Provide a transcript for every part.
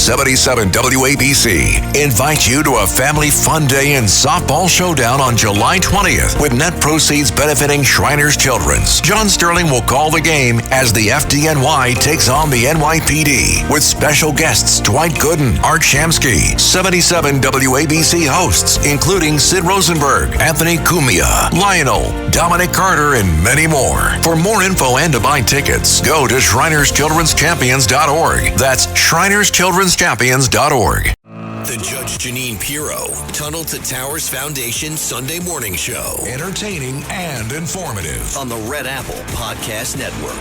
77 WABC invites you to a family fun day and softball showdown on July 20th with net proceeds benefiting Shriners Children's. John Sterling will call the game as the FDNY takes on the NYPD with special guests Dwight Gooden, Art Shamsky, 77 WABC hosts including Sid Rosenberg, Anthony Cumia, Lionel, Dominic Carter, and many more. For more info and to buy tickets, go to ShrinersChildren'sChampions.org. That's ShrinersChildren'sChampions.org. The Judge Janine Pirro, Tunnel to Towers Foundation Sunday Morning Show. Entertaining and informative. On the Red Apple Podcast Network.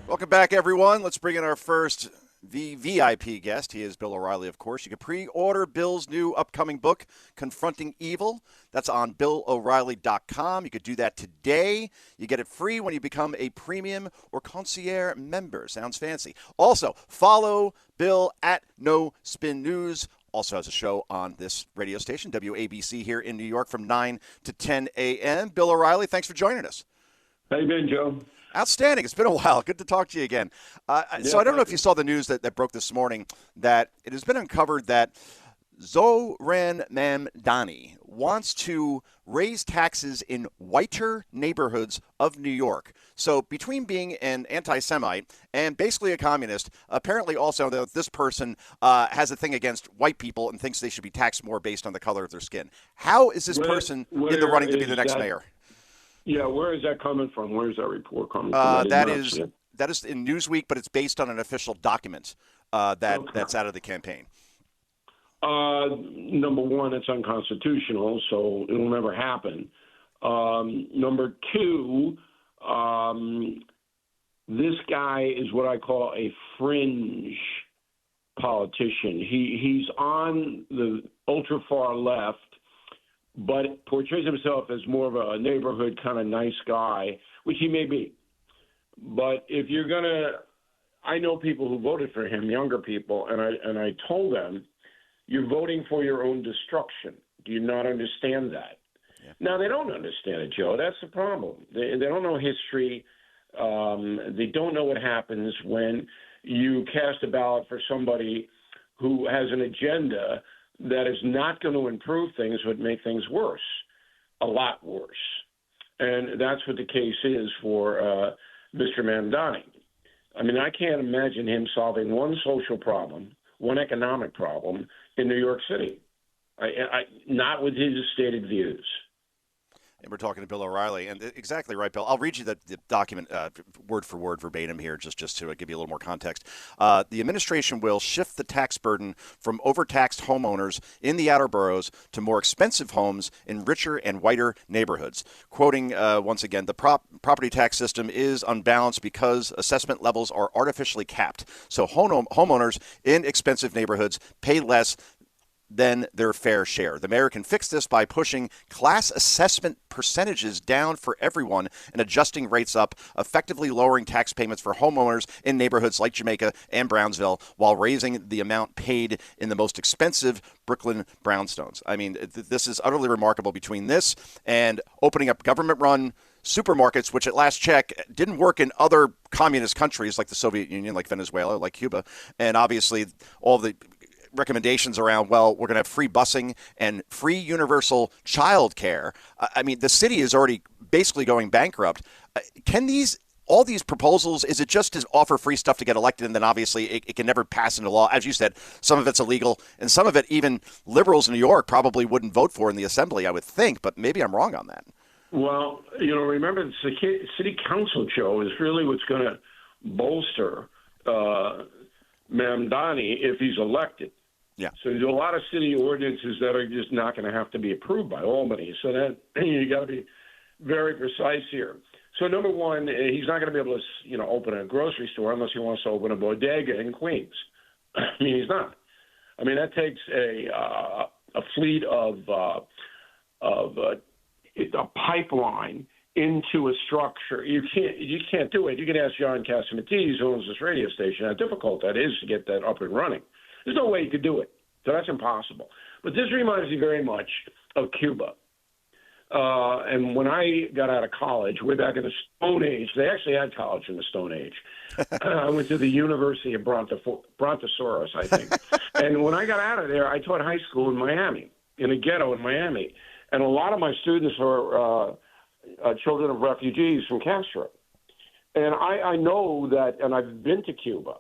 Welcome back, everyone. Let's bring in our first VIP guest. He is Bill O'Reilly, of course. You can pre-order Bill's new upcoming book, Confronting Evil. That's on BillO'Reilly.com. You could do that today. You get it free when you become a premium or concierge member. Sounds fancy. Also, follow Bill at No Spin News. Also has a show on this radio station, WABC, here in New York from 9 to 10 a.m. Bill O'Reilly, thanks for joining us. How you been, Joe? Outstanding. It's been a while. Good to talk to you again. So I don't know if you saw the news that broke this morning that it has been uncovered that Zohran Mamdani wants to raise taxes in whiter neighborhoods of New York. So between being an anti-Semite and basically a communist, apparently also that this person has a thing against white people and thinks they should be taxed more based on the color of their skin. How is this person in the running to be the next mayor? Yeah, where is that coming from? Where is that report coming from? That is in Newsweek, but it's based on an official document that's out of the campaign. Number one, it's unconstitutional, so it'll never happen. Number two, this guy is what I call a fringe politician. He's on the ultra far left, but portrays himself as more of a neighborhood kind of nice guy, which he may be. But if you're going to – I know people who voted for him, younger people, and I told them, you're voting for your own destruction. Do you not understand that? Yeah. Now, they don't understand it, Joe. That's the problem. They don't know history. They don't know what happens when you cast a ballot for somebody who has an agenda that is not going to improve things, but make things worse, a lot worse. And that's what the case is for Mr. Mamdani. I mean, I can't imagine him solving one social problem, one economic problem in New York City, not with his stated views. And we're talking to Bill O'Reilly. And exactly right, Bill. I'll read you the document word for word verbatim here just to give you a little more context. The administration will shift the tax burden from overtaxed homeowners in the outer boroughs to more expensive homes in richer and whiter neighborhoods. Quoting once again, the property tax system is unbalanced because assessment levels are artificially capped. So homeowners in expensive neighborhoods pay less than their fair share. The mayor can fix this by pushing class assessment percentages down for everyone and adjusting rates up, effectively lowering tax payments for homeowners in neighborhoods like Jamaica and Brownsville while raising the amount paid in the most expensive Brooklyn brownstones. I mean, this is utterly remarkable between this and opening up government-run supermarkets, which at last check didn't work in other communist countries like the Soviet Union, like Venezuela, like Cuba, and obviously all the recommendations around, well, we're going to have free busing and free universal child care. I mean, the city is already basically going bankrupt. Can all these proposals, is it just to offer free stuff to get elected and then obviously it can never pass into law? As you said, some of it's illegal and some of it even liberals in New York probably wouldn't vote for in the assembly, I would think, but maybe I'm wrong on that. Well, remember the city council, Joe, is really what's going to bolster Mamdani if he's elected. Yeah. So there's a lot of city ordinances that are just not going to have to be approved by Albany. So that you got to be very precise here. So number one, he's not going to be able to, open a grocery store unless he wants to open a bodega in Queens. I mean, he's not. I mean, that takes a fleet of a pipeline into a structure. You can't do it. You can ask John Cassimatidis, who owns this radio station, how difficult that is to get that up and running. There's no way you could do it. So that's impossible. But this reminds me very much of Cuba. And when I got out of college, way back in the Stone Age, they actually had college in the Stone Age. I went to the University of Brontosaurus, I think. And when I got out of there, I taught high school in Miami, in a ghetto in Miami. And a lot of my students were children of refugees from Castro. And I know that, and I've been to Cuba.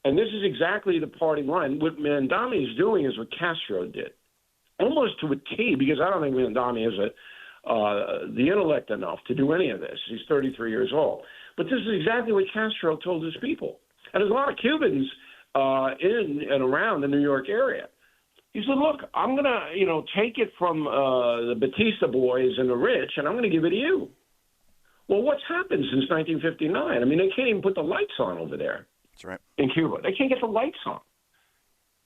And this is exactly the party line. What Mamdani is doing is what Castro did, almost to a T, because I don't think Mamdani has the intellect enough to do any of this. He's 33 years old. But this is exactly what Castro told his people. And there's a lot of Cubans in and around the New York area. He said, look, I'm going to, take it from the Batista boys and the rich, and I'm going to give it to you. Well, what's happened since 1959? I mean, they can't even put the lights on over there. That's right. In Cuba. They can't get the lights on.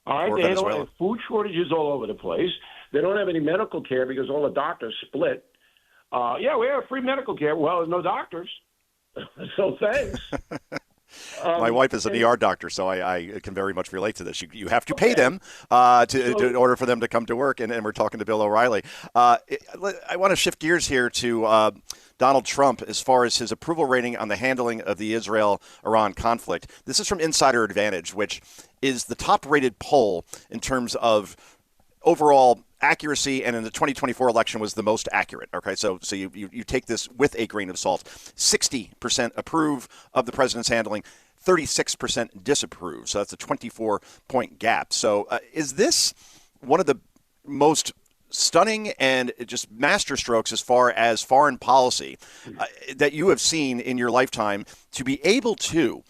All right, they don't have food shortages all over the place. They don't have any medical care because all the doctors split. Yeah, we have free medical care. Well, there's no doctors. So thanks. My wife is an ER doctor, so I can very much relate to this. You have to pay them in order for them to come to work, and we're talking to Bill O'Reilly. I want to shift gears here to Donald Trump as far as his approval rating on the handling of the Israel-Iran conflict. This is from Insider Advantage, which is the top-rated poll in terms of overall accuracy, and in the 2024 election was the most accurate. Okay, so you take this with a grain of salt. 60% approve of the president's handling, 36% disapprove. So that's a 24-point gap. So is this one of the most stunning and just masterstrokes as far as foreign policy that you have seen in your lifetime, to be able to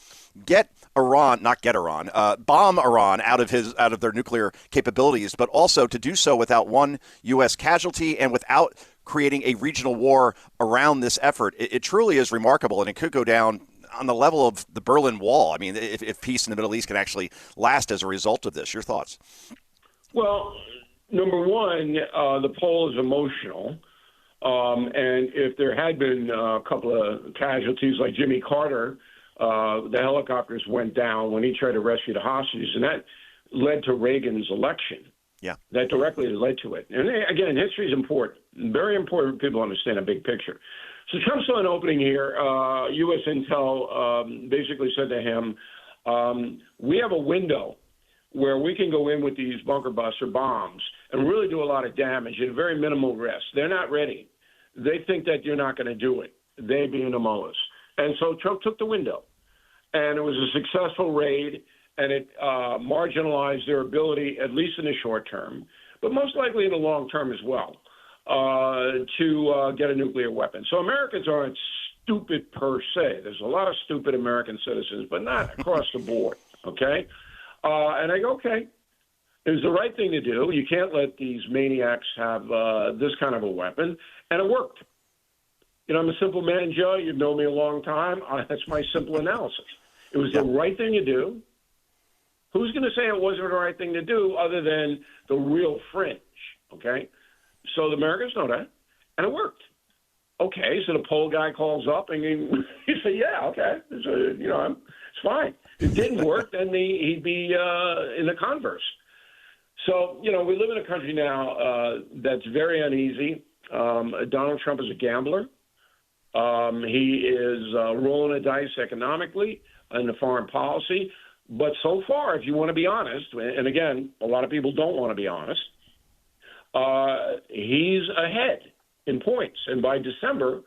bomb Iran out of their nuclear capabilities, but also to do so without one U.S. casualty and without creating a regional war around this effort? It truly is remarkable, and it could go down on the level of the Berlin Wall. I mean, if peace in the Middle East can actually last as a result of this. Your thoughts? Well, number one, the poll is emotional. And if there had been a couple of casualties like Jimmy Carter, the helicopters went down when he tried to rescue the hostages, and that led to Reagan's election. Yeah. That directly led to it. And again, history is important. Very important for people to understand a big picture. So Trump saw an opening here. U.S. Intel basically said to him, we have a window where we can go in with these bunker buster bombs and really do a lot of damage at very minimal risk. They're not ready. They think that you're not going to do it, they being the mullahs. And so Trump took the window, and it was a successful raid, and it marginalized their ability, at least in the short term, but most likely in the long term as well, to get a nuclear weapon. So Americans aren't stupid per se. There's a lot of stupid American citizens, but not across the board, okay? And I go, okay, it was the right thing to do. You can't let these maniacs have this kind of a weapon, and it worked. I'm a simple man, Joe. You've known me a long time. That's my simple analysis. It was the right thing to do. Who's going to say it wasn't the right thing to do other than the real fringe, okay? So the Americans know that, and it worked. Okay, so the poll guy calls up, and he said, yeah, okay, it's fine. If it didn't work, then he'd be in the converse. So, we live in a country now that's very uneasy. Donald Trump is a gambler. He is rolling the dice economically in the foreign policy. But so far, if you want to be honest, and again, a lot of people don't want to be honest, he's ahead in points. And by December,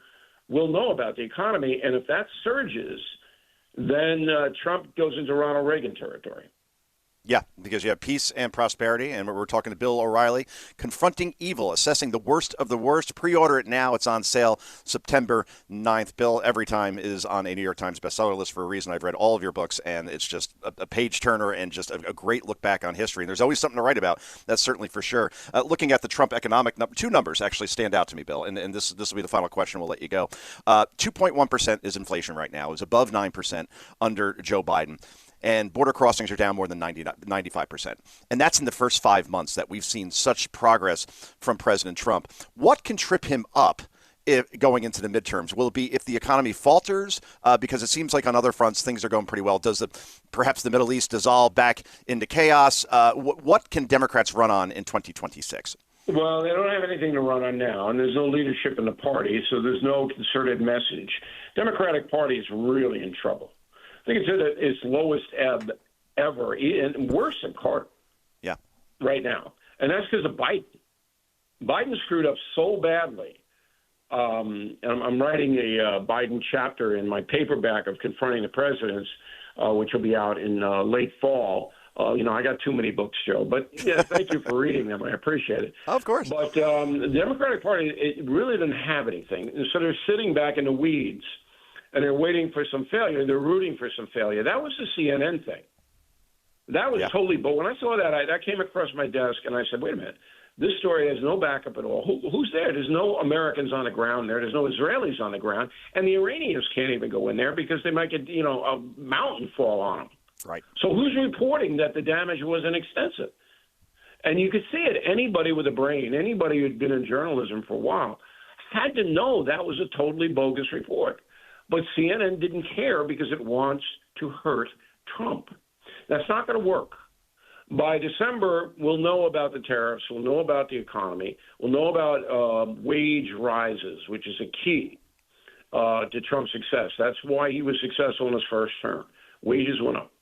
we'll know about the economy. And if that surges, then Trump goes into Ronald Reagan territory. Yeah, because you have peace and prosperity, and we're talking to Bill O'Reilly, Confronting Evil, Assessing the Worst of the Worst. Pre-order it now. It's on sale September 9th. Bill, every time is on a New York Times bestseller list for a reason. I've read all of your books, and it's just a page-turner and just a great look back on history. And there's always something to write about. That's certainly for sure. Looking at the Trump economic two numbers actually stand out to me, Bill, and this will be the final question. We'll let you go. 2.1% is inflation right now. It was above 9% under Joe Biden. And border crossings are down more than 95%. And that's in the first 5 months that we've seen such progress from President Trump. What can trip him up going into the midterms? Will it be if the economy falters? Because it seems like on other fronts, things are going pretty well. Does perhaps the Middle East dissolve back into chaos? What can Democrats run on in 2026? Well, they don't have anything to run on now, and there's no leadership in the party, so there's no concerted message. Democratic Party is really in trouble. I think it's at its lowest ebb ever, and worse than Carter. Yeah. Right now. And that's because of Biden. Biden screwed up so badly. And I'm writing a Biden chapter in my paperback of Confronting the Presidents, which will be out in late fall. I got too many books, Joe. But, yeah, thank you for reading them. I appreciate it. Of course. But the Democratic Party, it really didn't have anything. And so they're sitting back in the weeds, and they're waiting for some failure. They're rooting for some failure. That was the CNN thing. That was totally – but when I saw that, that came across my desk, and I said, wait a minute. This story has no backup at all. Who's there? There's no Americans on the ground there. There's no Israelis on the ground. And the Iranians can't even go in there because they might get, a mountain fall on them. Right. So who's reporting that the damage wasn't extensive? And you could see it. Anybody with a brain, anybody who'd been in journalism for a while, had to know that was a totally bogus report. But CNN didn't care because it wants to hurt Trump. That's not going to work. By December, we'll know about the tariffs. We'll know about the economy. We'll know about wage rises, which is a key to Trump's success. That's why he was successful in his first term. Wages went up.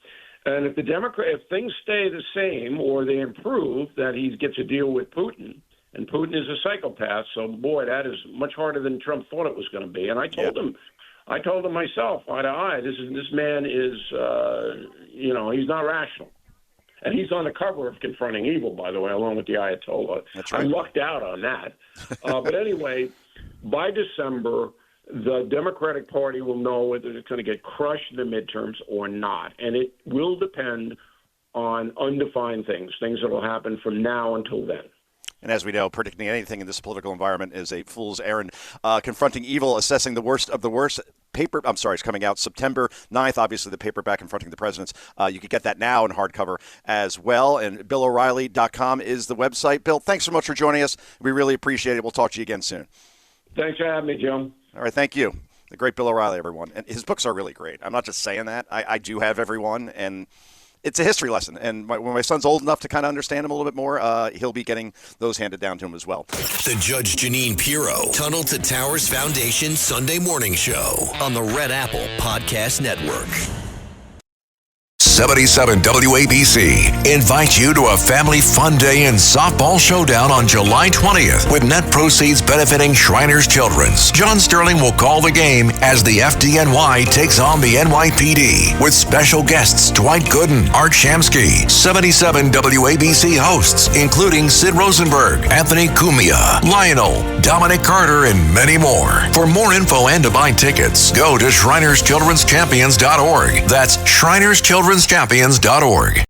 And if if things stay the same or they improve, that he gets a deal with Putin, and Putin is a psychopath, so boy, that is much harder than Trump thought it was going to be. And I told him myself, eye to eye, this man is, he's not rational. And he's on the cover of Confronting Evil, by the way, along with the Ayatollah. That's right. I lucked out on that. But anyway, by December, the Democratic Party will know whether it's going to get crushed in the midterms or not. And it will depend on undefined things that will happen from now until then. And as we know, predicting anything in this political environment is a fool's errand. Confronting Evil, assessing the worst of the worst. It's coming out September 9th. Obviously, the paperback Confronting the Presidents. You can get that now in hardcover as well. And BillO'Reilly.com is the website. Bill, thanks so much for joining us. We really appreciate it. We'll talk to you again soon. Thanks for having me, Joe. All right, thank you. The great Bill O'Reilly, everyone. And his books are really great. I'm not just saying that. I do have every one, and it's a history lesson. And when my son's old enough to kind of understand him a little bit more, he'll be getting those handed down to him as well. The Judge Jeanine Pirro Tunnel to Towers Foundation Sunday Morning Show on the Red Apple Podcast Network. 77 WABC invites you to a family fun day and softball showdown on July 20th with net proceeds benefiting Shriners Children's. John Sterling will call the game as the FDNY takes on the NYPD with special guests Dwight Gooden, Art Shamsky, 77 WABC hosts including Sid Rosenberg, Anthony Cumia, Lionel, Dominic Carter, and many more. For more info and to buy tickets, go to ShrinersChildren'sChampions.org. That's ShrinersChildren'sChampions.org.